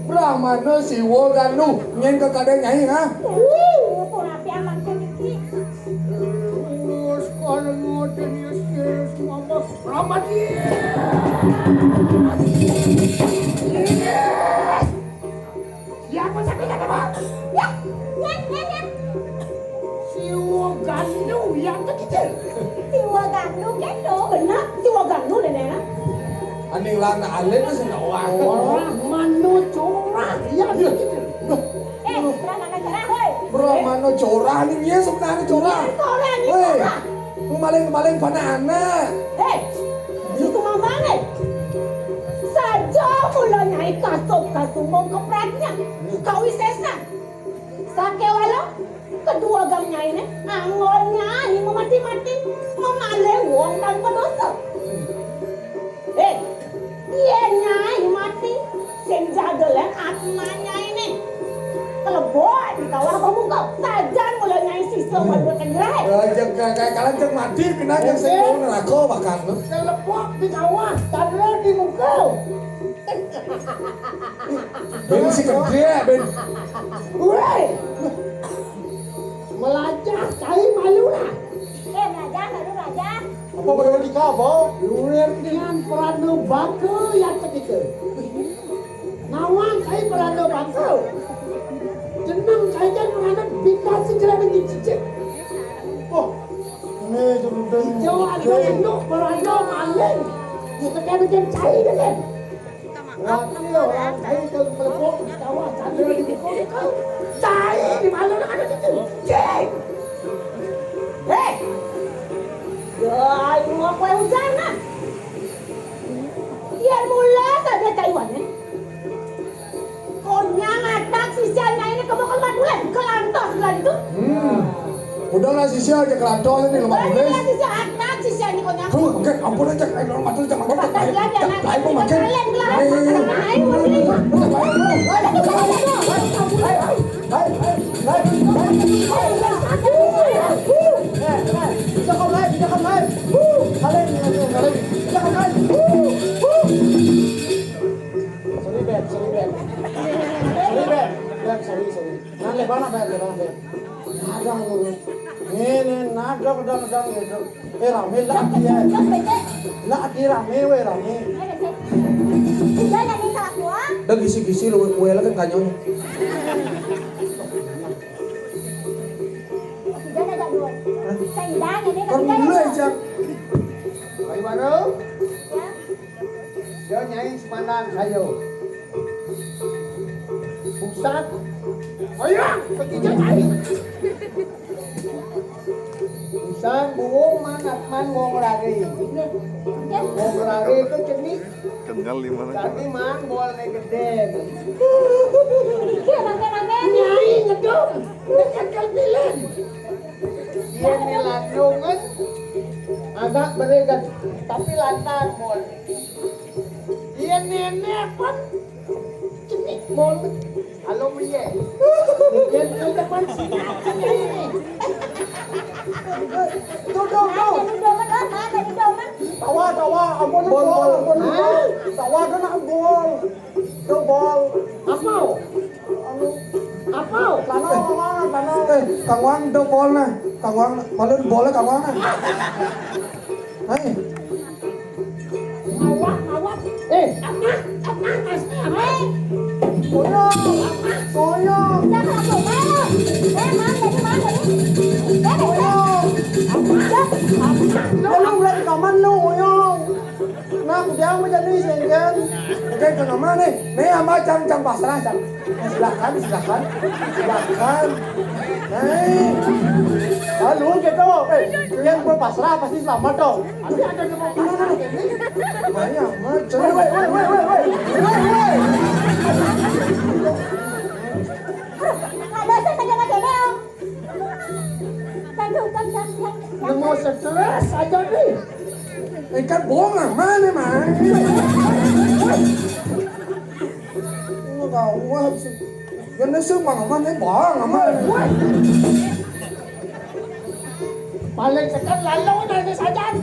Brahmana Siwa Ganu nyen ke kadang nyai ha. Porapi aman ko niki. Sekolah ngoten yes mama Ramadi. Siapa sakit apa? Ya, nyen. Siwa Ganu yang kecil. Siwa Ganu gitu, benar. Siwa Ganu nenek. Aning lana alen na sa nawang. Brahmana Corah yang kecil. Brahmana Corah, hei. Brahmana Corah ning ye sebenarnya Corah. Corah ni Hei, Corah. kemaling pada anak. Hei, itu mama ni. Saja mula nyai kasut mau kepratnya. Kau isesa. Sake walau kedua gam nyai ni angolnya ini mati memaleh wong tanpa dosa. Dia nyai mati senjadalan atmanya ini kelebon di kawal kamu kau sajan mulai nyai sisa buat kenderai Kalian cek mati kena yang saya neraka bahkan. Telepon di kawal tanda di muka. Ben si gede ben. Woi, melajah cai malu lah. raja baru raja Apa bagaimana di kau? Luar dengan peranu bangku yang ketiga. Nawang cai peranu bangku. Jenang cai kan peranu bikas segera cicit. Oh, Ini sudah. jauh ada yang nuk peranu maling. Kita kan macam cai dengan. Waktu orang cai ke telepon kawah candra di muka. Cai di malu nak ada itu. Cai. ya rumah kue hujan lah biar mula saja Taiwan konya ngatak sisiannya ini kebakalan bulan kelantos bulan itu Udahlah sisa aja kelantos ini lemah tulis. ini sisi atak sisian ini konya Tuh, oke, ampun aja kayak lemah tulis jangan makan. Lain mau makan. Jangan minta keluar. Dah gisi-gisi lu kue lah kan kanyonya. Jangan agak dua. Saya dah ini Kan dulu aja. Ayo baru. Ya. Dia nyai semandang sayo. Pusat. Ayo, pergi nyai. Pusat buung manat man wong lari. Ya. Wong lari itu jenis. Kenal di mana? Tapi man boleh gede. Iya, nangke-nangke. Nyai ngedum. Ngekekal bilen. Dia melandungan. Agak beregat. Tapi lantang mol. Dia nenek pun. Jenis mol. Halo Mie. Dia ke depan sini. Duduk. Tawa, ampun bol. Tawa kena bol. Bol. Apa? Lana. Kang Wang do bol nah. Kang Wang malun boleh Kang Wang nah. Hai. Awak. Apa asnya? Soyo. Jangan aku mana? Mana tadi? Lu lagi kaman lu, oyong. Nah, dia mau jadi sengken. Oke, Kang Ama nih. Nih Ama cang pasrah cang. Silakan. Hei. Lalu gitu. Yang gue pasrah pasti selamat dong. Tapi ada yang mau pasrah ini. Banyak macam. Woi. Ada saya kena. Yang mau stres aja nih. Ikan bohong lah, mana mah? Kau wah, yang nasi mang mana bohong ama. Paling sekat lalu dari saja.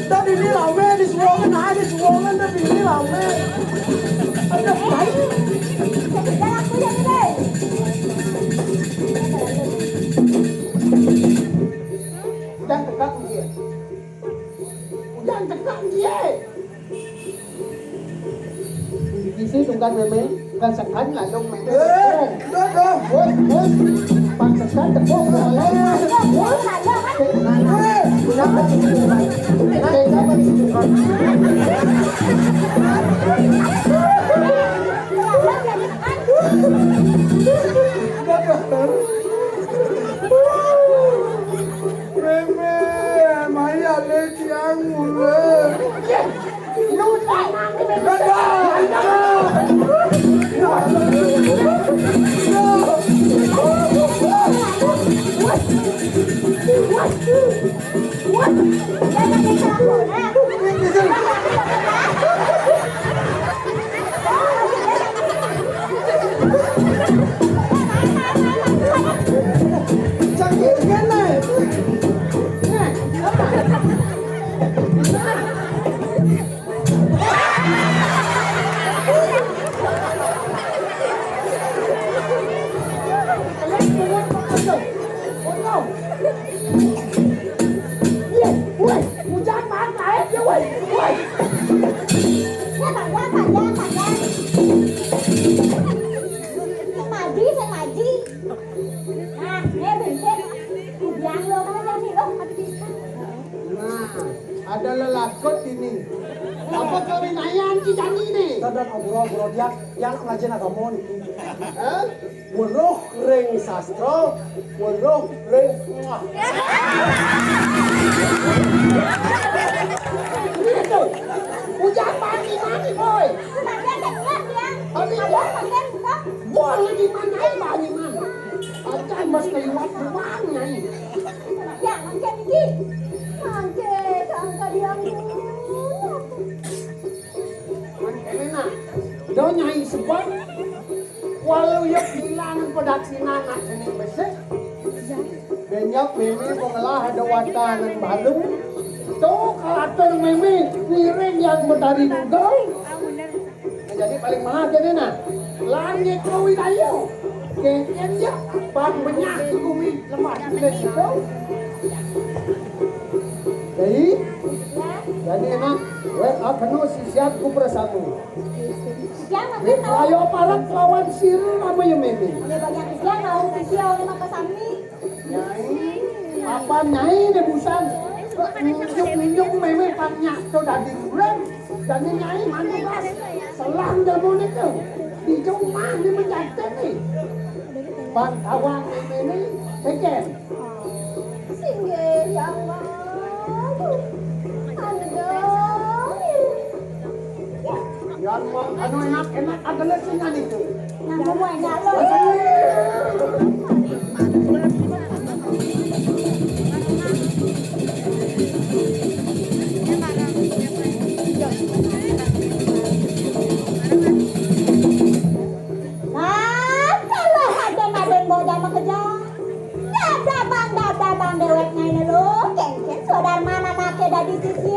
Tapi ini lama di suongan tapi ini lama. Ada baik. Udah tekak dia. Di sini tungkan memang kan sekan lah dong memang. Dah. Bos. Pangsekan tepuk boleh. Meme, Maya leci yang mulai. Ada lelakot ini. Apa kawinayan kita ini? Dadan obrol dia yang ngajen agama nih. Hah? Weruh ring sastra, weruh ring Itu. Hujan mati boy. Boleh di mana bani mana? Acan mas keliwat rumahnya ini. Mana? Dia nyai sebab walau ya bilangan pada sinangan ini besar. Banyak meme pengelah ada watanan baru. Tuh kalater meme miring yang mentari juga. Jadi paling mahal jadi nah. Langit kau ayo. Keken ya bang banyak bumi lemas dari situ. Jadi Jadi enak, WA penuh siap ku bersama. Siang nanti Di tahu. ayo parang lawan sirul nama yang ini. Ada banyak siang tahu siang oleh maka sami. Nyai, apa nyai ne busan? Nyuk meme tanya to dadi bulan. Jadi nyai mana kan? Selang jamu itu. Di rumah ni menjantan ni. Pan awang meme ni peken. Singgih ya Allah. Yan mo ano enak adalah singan itu. Nang buahnya lo. Nah, kalau ada maden boda makeja. Dabang dewek ngai lo. Kengken saudara mana make dadi sisi